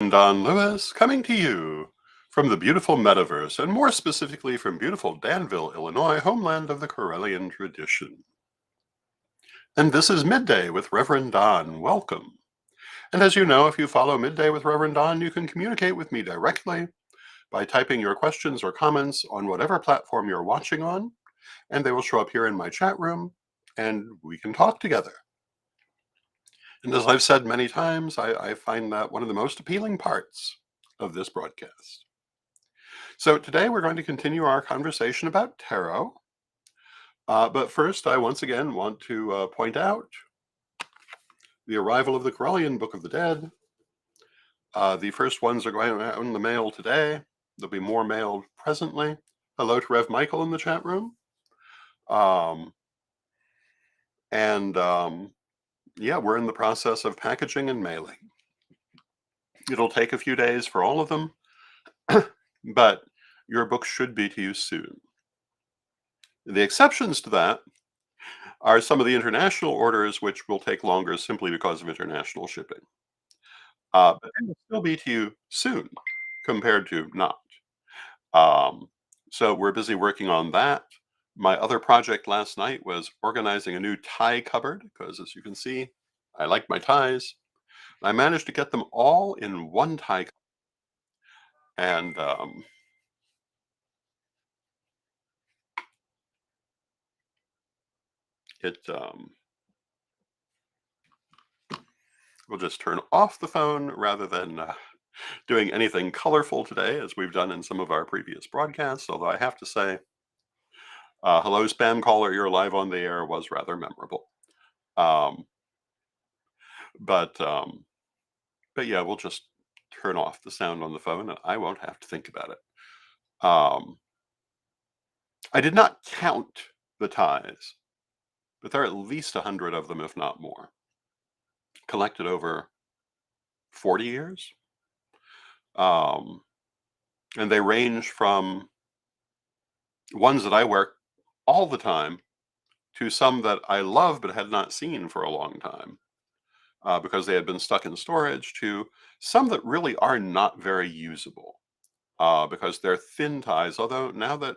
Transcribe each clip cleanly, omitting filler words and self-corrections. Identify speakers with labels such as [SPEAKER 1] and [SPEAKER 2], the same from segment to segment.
[SPEAKER 1] Don Lewis coming to you from the beautiful metaverse, and more specifically from beautiful Danville, Illinois, homeland of the Corellian tradition. And this is Midday with Reverend Don. Welcome. And as you know, if you follow Midday with Reverend Don, you can communicate with me directly by typing your questions or comments on whatever platform you're watching on, and they will show up here in my chat room, and we can talk together. And as I've said many times, I find that one of the most appealing parts of this broadcast. So today we're going to continue our conversation about tarot. But first, I once again want to point out the arrival of the Corellian Book of the Dead. The first ones are going out in the mail today. There'll be more mailed presently. Hello to Rev Michael in the chat room. Um, and yeah, we're in the process of packaging and mailing. It'll take a few days for all of them, but your book should be to you soon. The exceptions to that are some of the international orders, which will take longer simply because of international shipping. But they will still be to you soon compared to not. Um, so we're busy working on that. My other project last night was organizing a new tie cupboard because, as you can see, I like my ties. I managed to get them all in one tie, and it we'll just turn off the phone rather than doing anything colorful today, as we've done in some of our previous broadcasts. Although I have to say, hello, spam caller, you're live on the air was rather memorable. Um, but um, but yeah, we'll just turn off the sound on the phone. I won't have to think about it. Um, I did not count the ties, but there are at least 100 of them, if not more, collected over 40 years. Um, and they range from ones that I wear all the time to some that I love but had not seen for a long time because they had been stuck in storage, to some that really are not very usable because they're thin ties. Although now that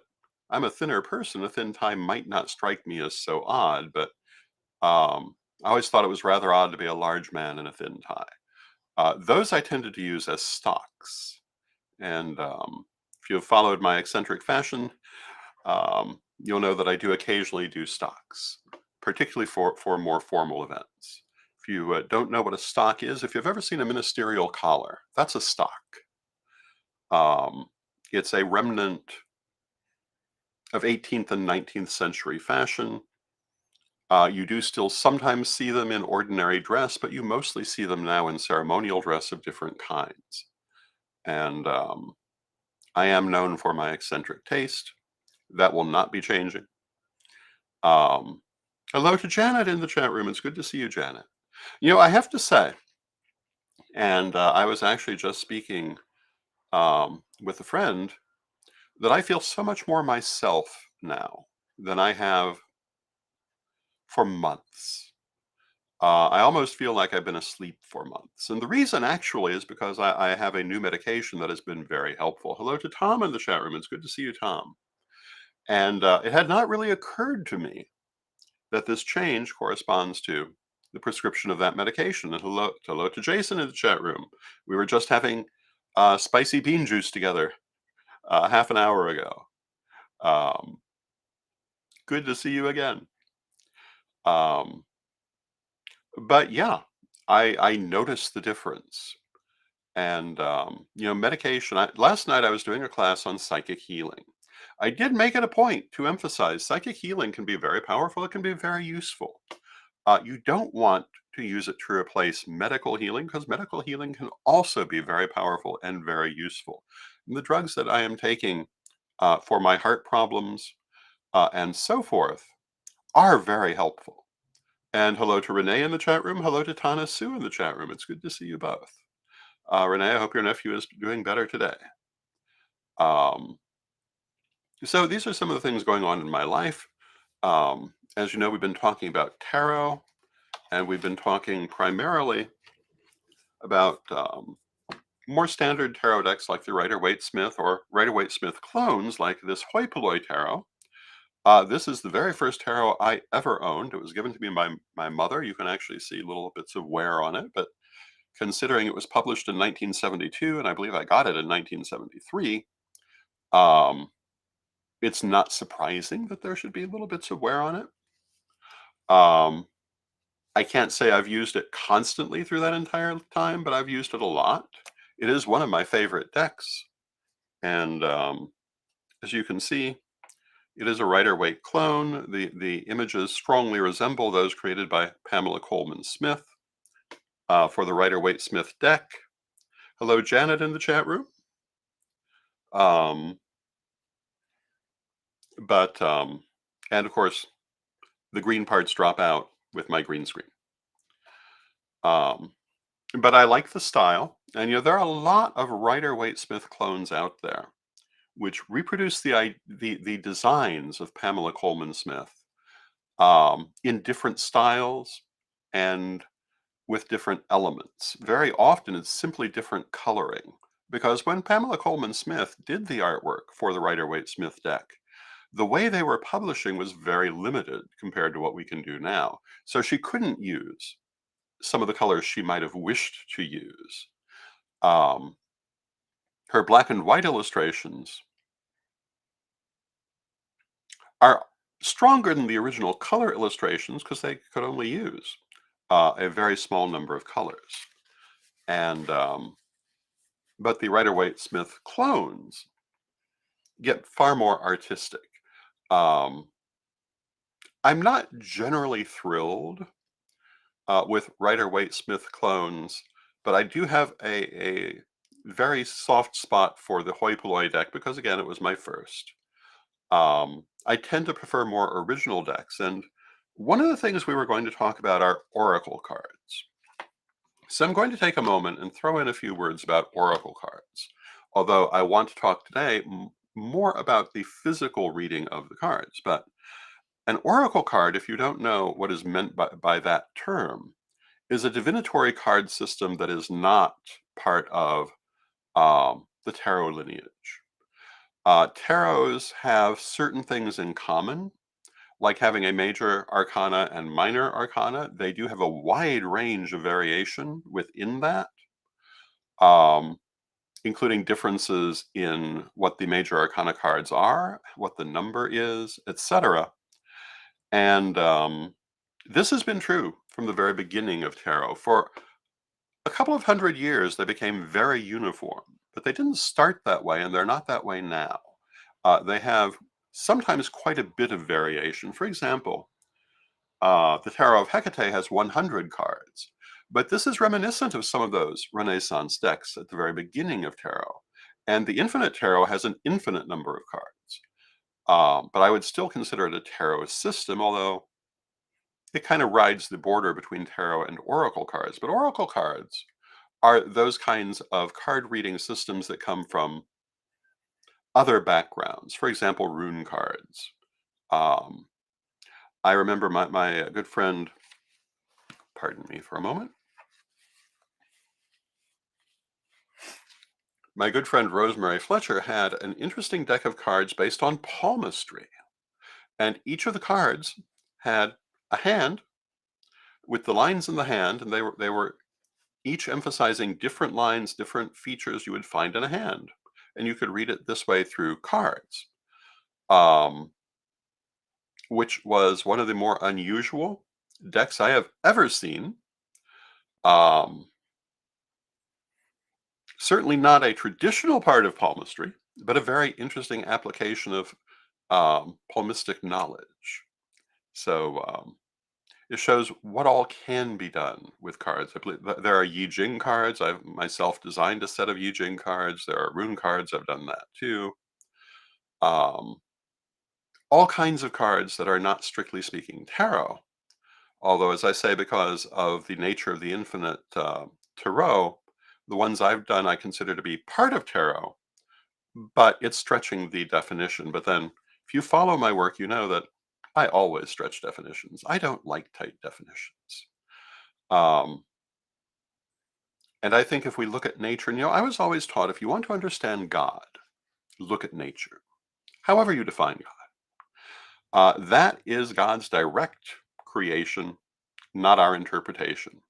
[SPEAKER 1] I'm a thinner person, a thin tie might not strike me as so odd, but I always thought it was rather odd to be a large man in a thin tie. Those I tended to use as stocks. And if you've followed my eccentric fashion, you'll know that I do occasionally do stocks, particularly for more formal events. If you don't know what a stock is, if you've ever seen a ministerial collar, that's a stock. Um, it's a remnant of 18th and 19th century fashion. You do still sometimes see them in ordinary dress, but you mostly see them now in ceremonial dress of different kinds. And I am known for my eccentric taste. That will not be changing. Um, Hello to Janet in the chat room. It's good to see you, Janet. I have to say, and I was actually just speaking with a friend, that I feel so much more myself now than I have for months. I almost feel like I've been asleep for months. And the reason actually is because I have a new medication that has been very helpful. Hello to Tom in the chat room. It's good to see you, Tom. And it had not really occurred to me that this change corresponds to the prescription of that medication. And hello to Jason in the chat room. We were just having spicy bean juice together half an hour ago. Um, Good to see you again. Um, but yeah, I noticed the difference. And medication. Last night I was doing a class on psychic healing. I did make it a point to emphasize psychic healing can be very powerful. It can be very useful. You don't want to use it to replace medical healing because medical healing can also be very powerful and very useful. And the drugs that I am taking for my heart problems and so forth are very helpful. And hello to Renee in the chat room. Hello to Tana Sue in the chat room. It's good to see you both. Renee, I hope your nephew is doing better today. Um, so these are some of the things going on in my life. As you know, we've been talking about tarot, and we've been talking primarily about more standard tarot decks like the Rider-Waite-Smith or Rider-Waite-Smith clones like this Hoi Polloi tarot. This is the very first tarot I ever owned. It was given to me by my mother. You can actually see little bits of wear on it, but considering it was published in 1972 and I believe I got it in 1973, um, it's not surprising that there should be little bits of wear on it. Um, I can't say I've used it constantly through that entire time, but I've used it a lot. It is one of my favorite decks, and as you can see, it is a Rider-Waite clone. The images strongly resemble those created by Pamela Coleman Smith for the Rider-Waite-Smith deck. Hello, Janet, in the chat room. Um, and of course, the green parts drop out with my green screen. Um, but I like the style, and there are a lot of Rider-Waite-Smith clones out there which reproduce the designs of Pamela Coleman Smith in different styles and with different elements. Very often it's simply different coloring, because when Pamela Coleman Smith did the artwork for the Rider-Waite-Smith deck, the way they were publishing was very limited compared to what we can do now. So she couldn't use some of the colors she might have wished to use. Um, Her black and white illustrations are stronger than the original color illustrations because they could only use a very small number of colors. And but the Rider-Waite-Smith clones get far more artistic. Um, I'm not generally thrilled with Rider-Waite-Smith clones, but I do have a very soft spot for the Hoi Polloi deck because, again, it was my first. I tend to prefer more original decks, and one of the things we were going to talk about are oracle cards. So I'm going to take a moment and throw in a few words about oracle cards, although I want to talk today more about the physical reading of the cards. But an oracle card, if you don't know what is meant by that term, is a divinatory card system that is not part of the tarot lineage. Tarots have certain things in common, like having a major arcana and minor arcana. They do have a wide range of variation within that, um, including differences in what the major arcana cards are, what the number is, etc. And this has been true from the very beginning of tarot. For a couple of hundred years, they became very uniform, but they didn't start that way, and they're not that way now. They have sometimes quite a bit of variation. For example, the Tarot of Hecate has 100 cards, but this is reminiscent of some of those Renaissance decks at the very beginning of tarot. And the Infinite Tarot has an infinite number of cards. But I would still consider it a tarot system, although it kind of rides the border between tarot and oracle cards. But oracle cards are those kinds of card reading systems that come from other backgrounds. For example, rune cards. Um, I remember my good friend, pardon me for a moment. My good friend Rosemary Fletcher had an interesting deck of cards based on palmistry. And each of the cards had a hand with the lines in the hand, and they were each emphasizing different lines, different features you would find in a hand. And you could read it this way through cards, um, which was one of the more unusual decks I have ever seen. Um, Certainly not a traditional part of palmistry, but a very interesting application of palmistic knowledge. So it shows what all can be done with cards. I believe there are Yi Jing cards. I've myself designed a set of Yi Jing cards. There are rune cards. I've done that too. Um, all kinds of cards that are not strictly speaking tarot. Although, as I say, because of the nature of the infinite tarot, the ones I've done I consider to be part of tarot, but it's stretching the definition. But then if you follow my work, you know that I always stretch definitions. I don't like tight definitions. Um, And I think if we look at nature, and I was always taught if you want to understand God, look at nature, however you define God. That is God's direct creation, not our interpretation.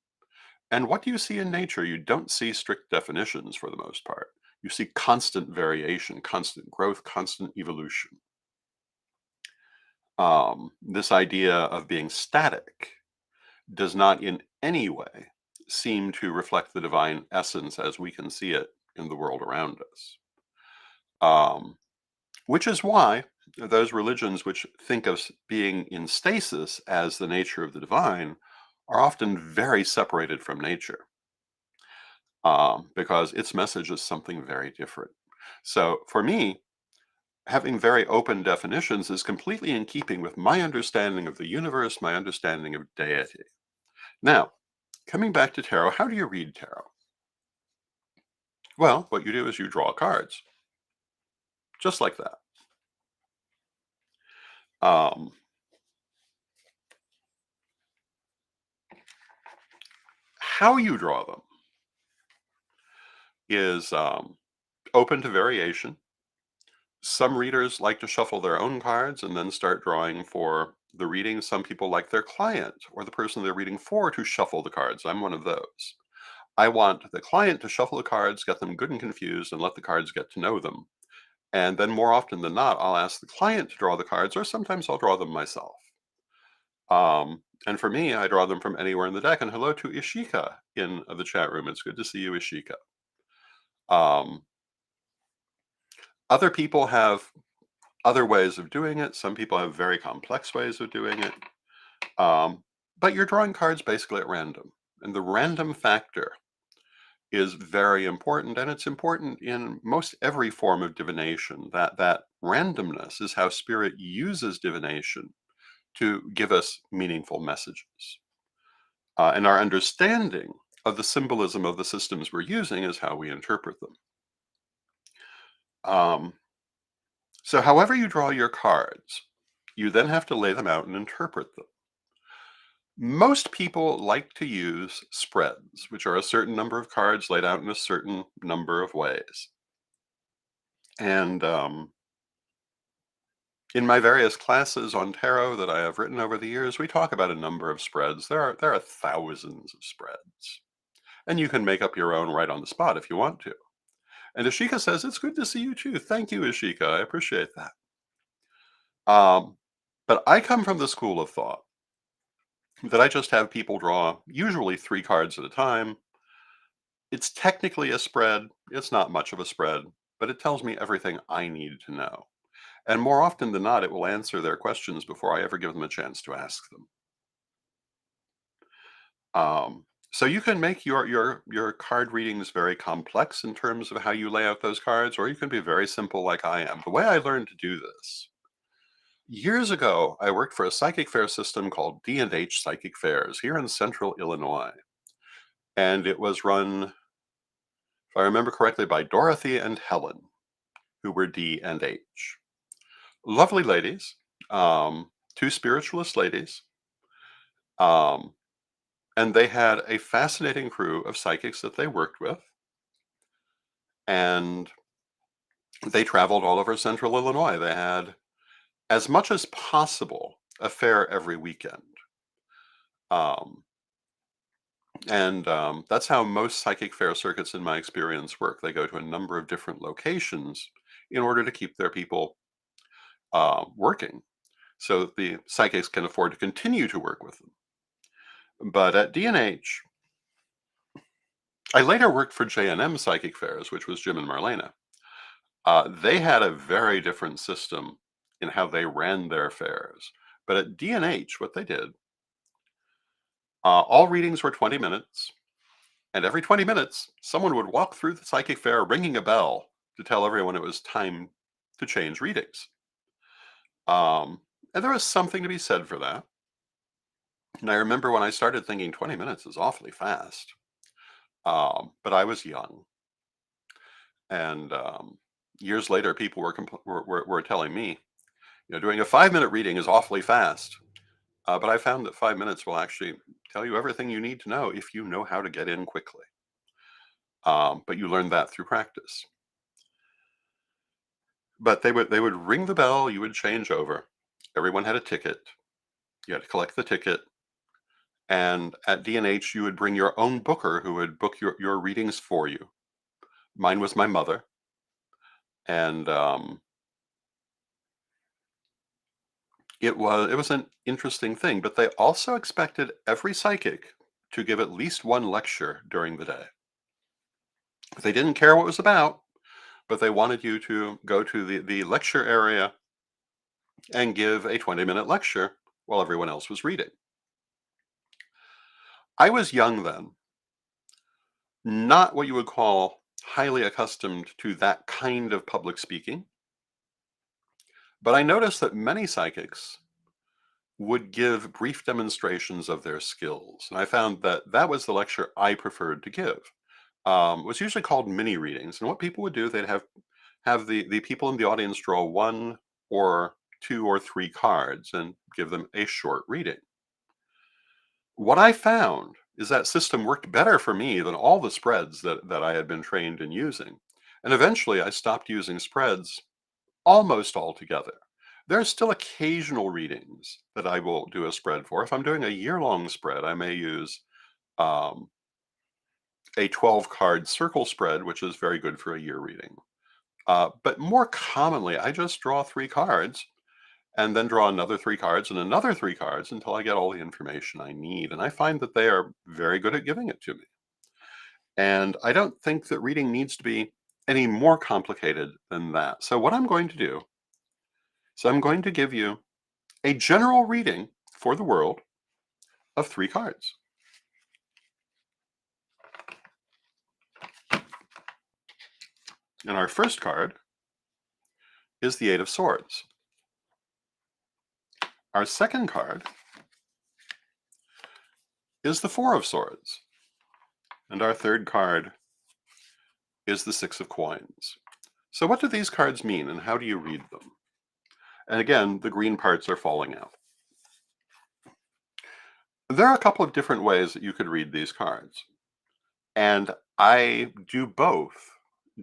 [SPEAKER 1] And what do you see in nature? You don't see strict definitions for the most part. You see constant variation, constant growth, constant evolution. This idea of being static does not in any way seem to reflect the divine essence as we can see it in the world around us. Um, which is why those religions which think of being in stasis as the nature of the divine are often very separated from nature, because its message is something very different. So for me, having very open definitions is completely in keeping with my understanding of the universe, my understanding of deity. Now, coming back to tarot, how do you read tarot? Well, what you do is you draw cards, just like that. Um, how you draw them is open to variation. Some readers like to shuffle their own cards and then start drawing for the reading. Some people like their client or the person they're reading for to shuffle the cards. I'm one of those. I want the client to shuffle the cards, get them good and confused, and let the cards get to know them. And then more often than not, I'll ask the client to draw the cards, or sometimes I'll draw them myself. And for me, I draw them from anywhere in the deck. And hello to Ishika in the chat room. It's good to see you, Ishika. Um, Other people have other ways of doing it. Some people have very complex ways of doing it. But you're drawing cards basically at random. And the random factor is very important, and it's important in most every form of divination. That randomness is how spirit uses divination to give us meaningful messages. And our understanding of the symbolism of the systems we're using is how we interpret them. Um, so however you draw your cards, you then have to lay them out and interpret them. Most people like to use spreads, which are a certain number of cards laid out in a certain number of ways. And in my various classes on tarot that I have written over the years, we talk about a number of spreads. There are thousands of spreads. And you can make up your own right on the spot if you want to. And Ashika says, it's good to see you too. Thank you, Ashika. I appreciate that. But I come from the school of thought that I just have people draw usually 3 cards at a time. It's technically a spread. It's not much of a spread, but it tells me everything I need to know. And more often than not, it will answer their questions before I ever give them a chance to ask them. So you can make your card readings very complex in terms of how you lay out those cards, or you can be very simple like I am. The way I learned to do this, years ago, I worked for a psychic fair system called D&H Psychic Fairs here in central Illinois. And it was run, if I remember correctly, by Dorothy and Helen, who were D and H. Lovely ladies, 2 spiritualist ladies. And they had a fascinating crew of psychics that they worked with. And they traveled all over central Illinois. They had, as much as possible, a fair every weekend. Um, and that's how most psychic fair circuits, in my experience, work. They go to a number of different locations in order to keep their people working, so that the psychics can afford to continue to work with them. But at D&H, I later worked for J&M Psychic Fairs, which was Jim and Marlena. They had a very different system in how they ran their fairs. But at D&H, what they did, all readings were 20 minutes. And every 20 minutes, someone would walk through the psychic fair ringing a bell to tell everyone it was time to change readings. And there was something to be said for that. And I remember when I started thinking 20 minutes is awfully fast. But I was young. And years later, people were telling me, doing a 5-minute reading is awfully fast. But I found that 5 minutes will actually tell you everything you need to know if you know how to get in quickly. but you learn that through practice. But they would ring the bell, you would change over. Everyone had a ticket. You had to collect the ticket. And at D&H, you would bring your own booker who would book your readings for you. Mine was my mother. And it was an interesting thing, but they also expected every psychic to give at least one lecture during the day. They didn't care what it was about, but they wanted you to go to the lecture area and give a 20-minute lecture while everyone else was reading. I was young then, not what you would call highly accustomed to that kind of public speaking, but I noticed that many psychics would give brief demonstrations of their skills. And I found that that was the lecture I preferred to give. It was usually called mini readings. And what people would do, they'd have the people in the audience draw one or two or three cards and give them a short reading. What I found is that system worked better for me than all the spreads that I had been trained in using. And eventually I stopped using spreads almost altogether. There are still occasional readings that I will do a spread for. If I'm doing a year-long spread, I may use um, a 12-card circle spread, which is very good for a year reading. But more commonly, I just draw three cards and then draw another three cards and another three cards until I get all the information I need. And I find that they are very good at giving it to me. And I don't think that reading needs to be any more complicated than that. So what I'm going to do is I'm going to give you a general reading for the world of three cards. And our first card is the Eight of Swords. Our second card is the Four of Swords. And our third card is the Six of Coins. So what do these cards mean and how do you read them? And again, the green parts are falling out. There are a couple of different ways that you could read these cards. And I do both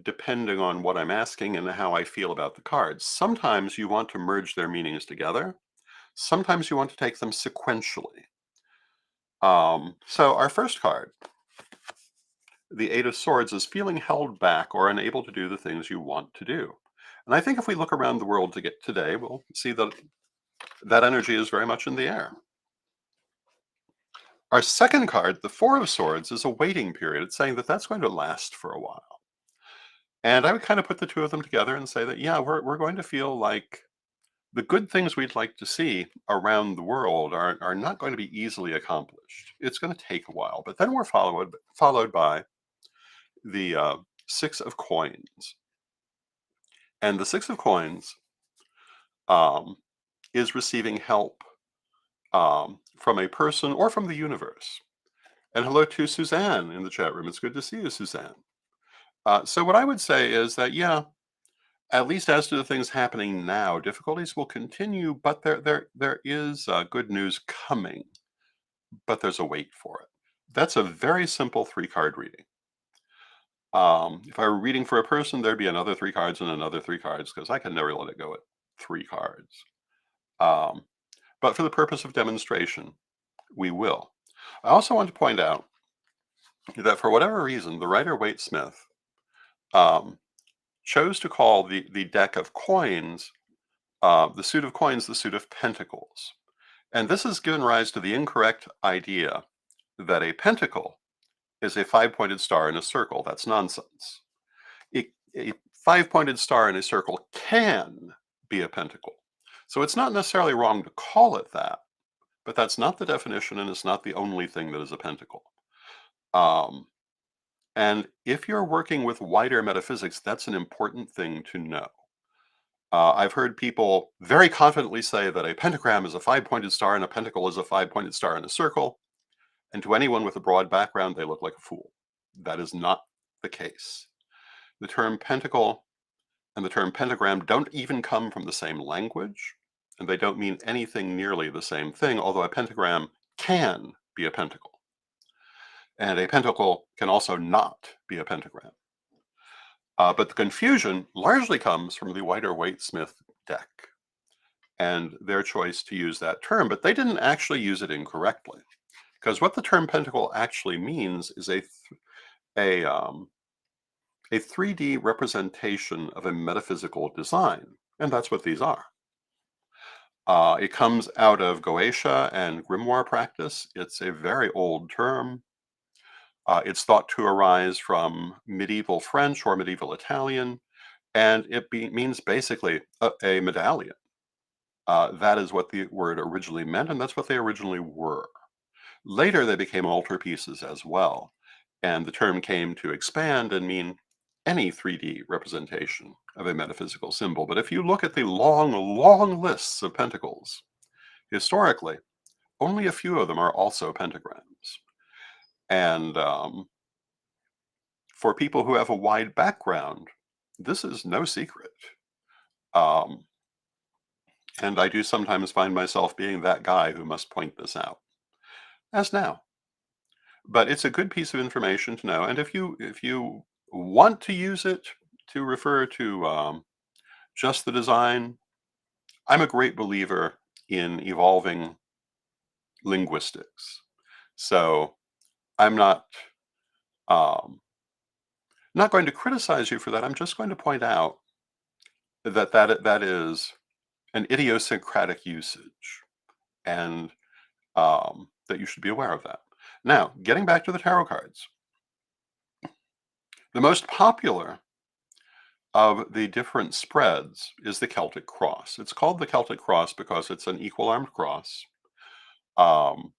[SPEAKER 1] depending on what I'm asking and how I feel about the cards. Sometimes you want to merge their meanings together. Sometimes you want to take them sequentially. So our first card, the Eight of Swords, is feeling held back or unable to do the things you want to do. And I think if we look around the world to get today, we'll see that that energy is very much in the air. Our second card, the Four of Swords, is a waiting period. It's saying that that's going to last for a while. And I would kind of put the two of them together and say that, yeah, we're going to feel like the good things we'd like to see around the world are not going to be easily accomplished. It's going to take a while, but then we're followed by the Six of Coins. And the Six of Coins um, is receiving help from a person or from the universe. And hello to Suzanne in the chat room. It's good to see you, Suzanne. So what I would say is that, yeah, at least as to the things happening now, difficulties will continue, but there is good news coming, but there's a wait for it. That's a very simple three-card reading. If I were reading for a person, there'd be another three cards and another three cards because I can never let it go at three cards. Um, but for the purpose of demonstration, we will. I also want to point out that for whatever reason, the writer Waite Smith um, chose to call the deck of coins, the suit of coins, the suit of pentacles. And this has given rise to the incorrect idea that a pentacle is a five-pointed star in a circle. That's nonsense. A five-pointed star in a circle can be a pentacle. So it's not necessarily wrong to call it that, but that's not the definition and it's not the only thing that is a pentacle. And if you're working with wider metaphysics, that's an important thing to know. I've heard people very confidently say that a pentagram is a five-pointed star and a pentacle is a five-pointed star in a circle. And to anyone with a broad background, they look like a fool. That is not the case. The term pentacle and the term pentagram don't even come from the same language, and they don't mean anything nearly the same thing, although a pentagram can be a pentacle. And a pentacle can also not be a pentagram. But the confusion largely comes from the Whiter-Waite-Smith deck and their choice to use that term, but they didn't actually use it incorrectly. Because what the term pentacle actually means is a 3D representation of a metaphysical design, and that's what these are. It comes out of Goetia and grimoire practice. It's a very old term. It's thought to arise from medieval French or medieval Italian, and means basically a medallion. That is what the word originally meant, and that's what they originally were. Later, they became altarpieces as well, and the term came to expand and mean any 3D representation of a metaphysical symbol. But if you look at the long, long lists of pentacles, historically, only a few of them are also pentagrams. And for people who have a wide background, this is no secret. Um, and I do sometimes find myself being that guy who must point this out, as now. But it's a good piece of information to know. And if you want to use it to refer to just the design, I'm a great believer in evolving linguistics. So I'm um, not going to criticize you for that. I'm just going to point out that is an idiosyncratic usage, and that you should be aware of that. Now, getting back to the tarot cards, the most popular of the different spreads is the Celtic cross. It's called the Celtic cross because it's an equal armed cross. Um,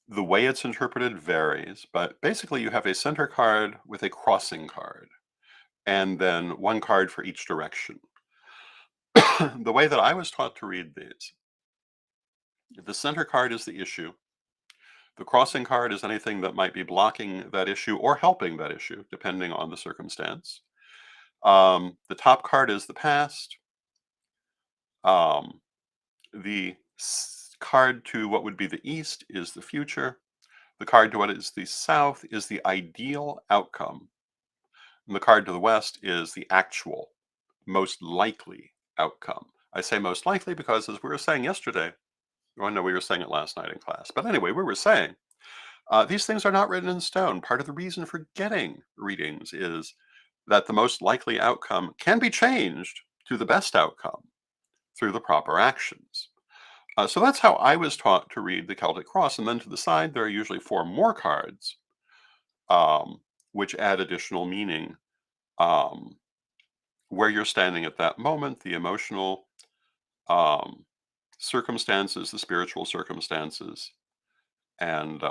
[SPEAKER 1] the way it's interpreted varies, but basically you have a center card with a crossing card, and then one card for each direction. The way that I was taught to read these, the center card is the issue. The crossing card is anything that might be blocking that issue or helping that issue, depending on the circumstance. The top card is the past. Um, the card to what would be the east is the future. The card to what is the south is the ideal outcome. And the card to the west is the actual, most likely outcome. I say most likely because, as we were saying yesterday, oh no, we were saying it last night in class. But anyway, we were saying these things are not written in stone. Part of the reason for getting readings is that the most likely outcome can be changed to the best outcome through the proper actions. So that's how I was taught to read the Celtic Cross. And then to the side, there are usually four more cards, um, which add additional meaning. Um, where you're standing at that moment, the emotional um, circumstances, the spiritual circumstances, and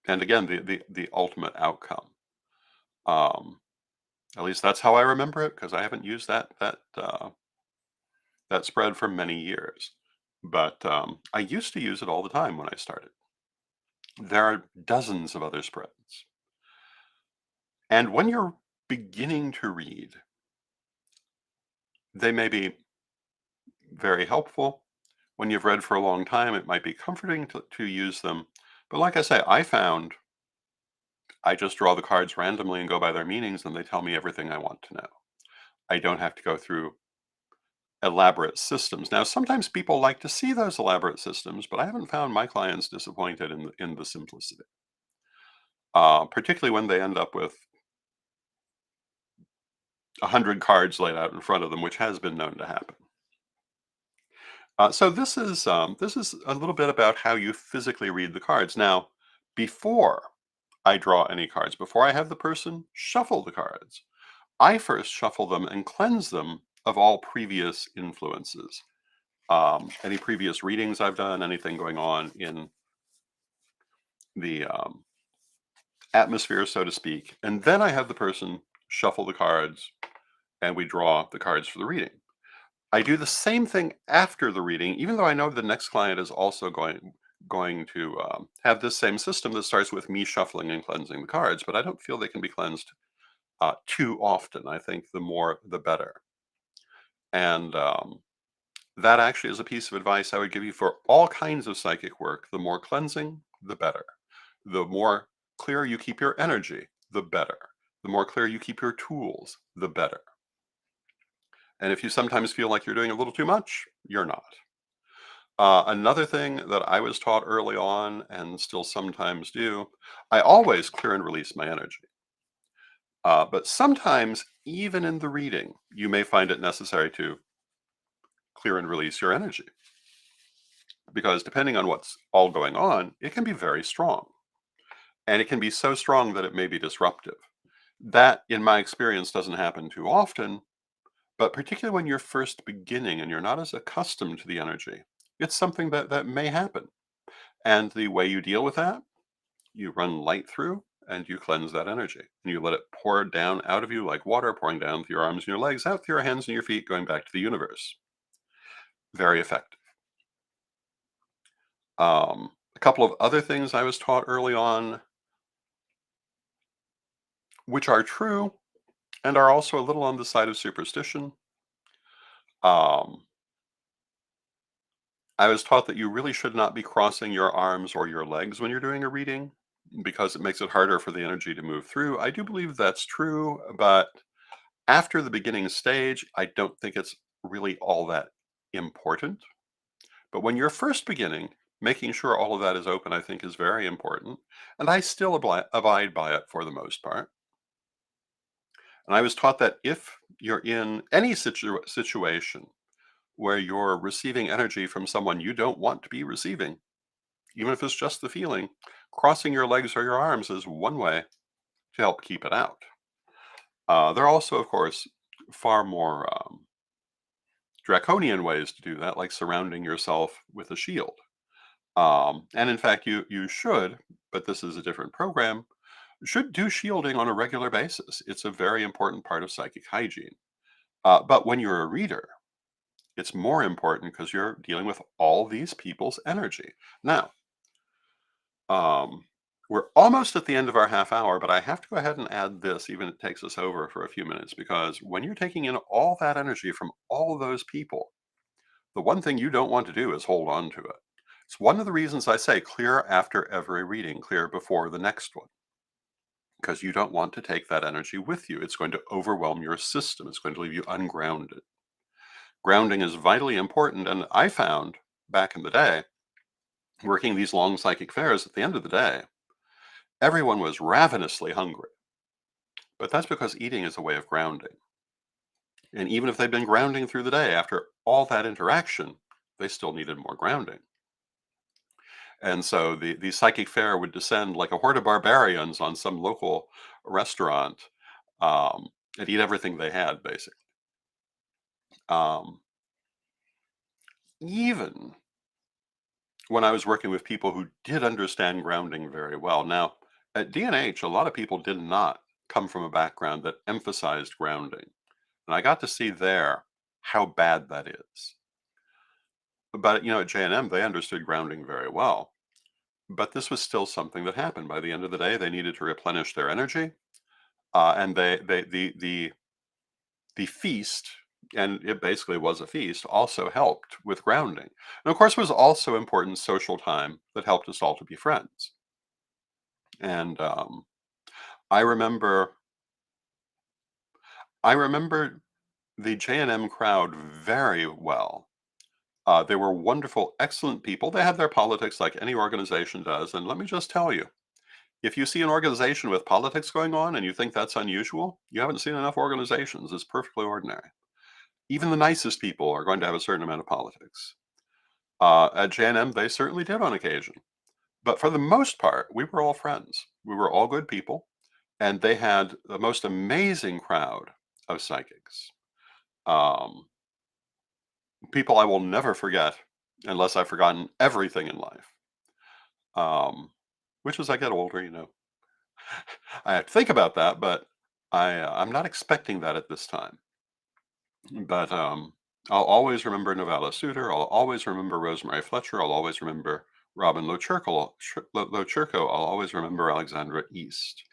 [SPEAKER 1] again the ultimate outcome. Um, at least that's how I remember it, because I haven't used that spread for many years. But I used to use it all the time when I started. There are dozens of other spreads. And when you're beginning to read, they may be very helpful. When you've read for a long time, it might be comforting to use them. But like I say, I found I just draw the cards randomly and go by their meanings, and they tell me everything I want to know. I don't have to go through elaborate systems. Now, sometimes people like to see those elaborate systems, but I haven't found my clients disappointed in the simplicity, particularly when they end up with 100 cards laid out in front of them, which has been known to happen. So this is a little bit about how you physically read the cards. Now, before I draw any cards, before I have the person shuffle the cards, I first shuffle them and cleanse them of all previous influences. Any previous readings I've done, anything going on in the atmosphere, so to speak. And then I have the person shuffle the cards and we draw the cards for the reading. I do the same thing after the reading, even though I know the next client is also going to have this same system that starts with me shuffling and cleansing the cards, but I don't feel they can be cleansed too often. I think the more, the better. And that actually is a piece of advice I would give you for all kinds of psychic work. The more cleansing, the better. The more clear you keep your energy, the better. The more clear you keep your tools, the better. And if you sometimes feel like you're doing a little too much, you're not. Another thing that I was taught early on and still sometimes do, I always clear and release my energy. But sometimes, even in the reading, you may find it necessary to clear and release your energy because depending on what's all going on, it can be very strong. And it can be so strong that it may be disruptive. That, in my experience, doesn't happen too often, but particularly when you're first beginning and you're not as accustomed to the energy, it's something that may happen. And the way you deal with that, you run light through and you cleanse that energy. And you let it pour down out of you like water pouring down through your arms and your legs, out through your hands and your feet, going back to the universe. Very effective. A couple of other things I was taught early on, which are true and are also a little on the side of superstition. Um, I was taught that you really should not be crossing your arms or your legs when you're doing a reading because it makes it harder for the energy to move through. I do believe that's true, but after the beginning stage, I don't think it's really all that important. But when you're first beginning, making sure all of that is open, I think, is very important. And I still abide by it for the most part. And I was taught that if you're in any situation where you're receiving energy from someone you don't want to be receiving, even if it's just the feeling, crossing your legs or your arms is one way to help keep it out. There are also, of course, far more draconian ways to do that, like surrounding yourself with a shield. And in fact, you should, but this is a different program, should do shielding on a regular basis. It's a very important part of psychic hygiene. But when you're a reader, it's more important because you're dealing with all these people's energy. Now, um, we're almost at the end of our half hour, but I have to go ahead and add this, even if it takes us over for a few minutes, because when you're taking in all that energy from all of those people, the one thing you don't want to do is hold on to it. It's one of the reasons I say clear after every reading, clear before the next one, because you don't want to take that energy with you. It's going to overwhelm your system. It's going to leave you ungrounded. Grounding is vitally important. And I found back in the day, working these long psychic fairs, at the end of the day, everyone was ravenously hungry. But that's because eating is a way of grounding. And even if they'd been grounding through the day, after all that interaction, they still needed more grounding. And so the psychic fair would descend like a horde of barbarians on some local restaurant um, and eat everything they had, basically. Um, Even when I was working with people who did understand grounding very well. Now, at D&H, a lot of people did not come from a background that emphasized grounding. And I got to see there how bad that is. But, at J&M, they understood grounding very well. But this was still something that happened. By the end of the day, they needed to replenish their energy. And the feast, and it basically was a feast, also helped with grounding. And of course, it was also important social time that helped us all to be friends. And I remember, I remember the J&M crowd very well. They were wonderful, excellent people. They had their politics like any organization does. And let me just tell you, if you see an organization with politics going on and you think that's unusual, you haven't seen enough organizations. It's perfectly ordinary. Even the nicest people are going to have a certain amount of politics. At J&M, they certainly did on occasion. But for the most part, we were all friends. We were all good people. And they had the most amazing crowd of psychics. Um, People I will never forget unless I've forgotten everything in life. Um, which as I get older, I have to think about that, but I'm not expecting that at this time. But I'll always remember Novella Suter. I'll always remember Rosemary Fletcher. I'll always remember Robin Lochurko. I'll always remember Alexandra East.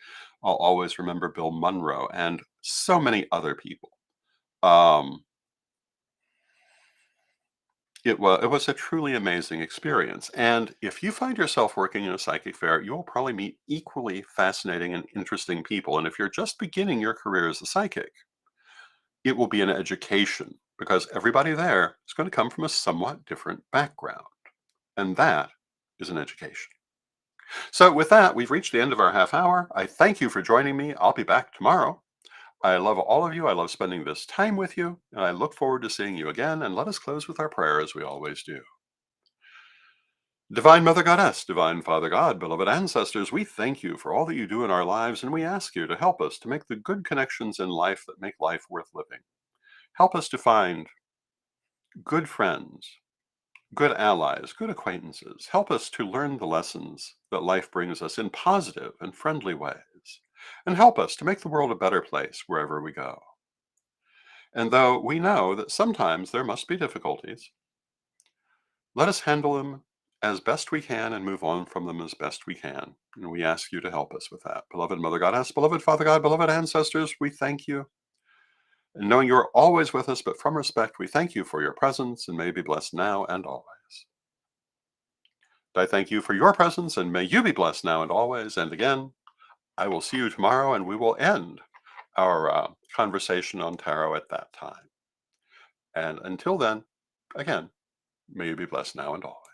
[SPEAKER 1] I'll always remember Bill Munro and so many other people. Um, It was a truly amazing experience. And if you find yourself working in a psychic fair, you'll probably meet equally fascinating and interesting people. And if you're just beginning your career as a psychic, it will be an education because everybody there is going to come from a somewhat different background. And that is an education. So, with that, we've reached the end of our half hour. I thank you for joining me. I'll be back tomorrow. I love all of you. I love spending this time with you. And I look forward to seeing you again. And let us close with our prayer as we always do. Divine Mother Goddess, Divine Father God, beloved ancestors, we thank you for all that you do in our lives, and we ask you to help us to make the good connections in life that make life worth living. Help us to find good friends, good allies, good acquaintances. Help us to learn the lessons that life brings us in positive and friendly ways. And help us to make the world a better place wherever we go. And though we know that sometimes there must be difficulties, let us handle them as best we can and move on from them as best we can. And we ask you to help us with that. Beloved Mother Goddess, beloved Father God, beloved ancestors, we thank you. And knowing you are always with us, but from respect, we thank you for your presence and may you be blessed now and always. I thank you for your presence and may you be blessed now and always. And again, I will see you tomorrow and we will end our conversation on tarot at that time. And until then, again, may you be blessed now and always.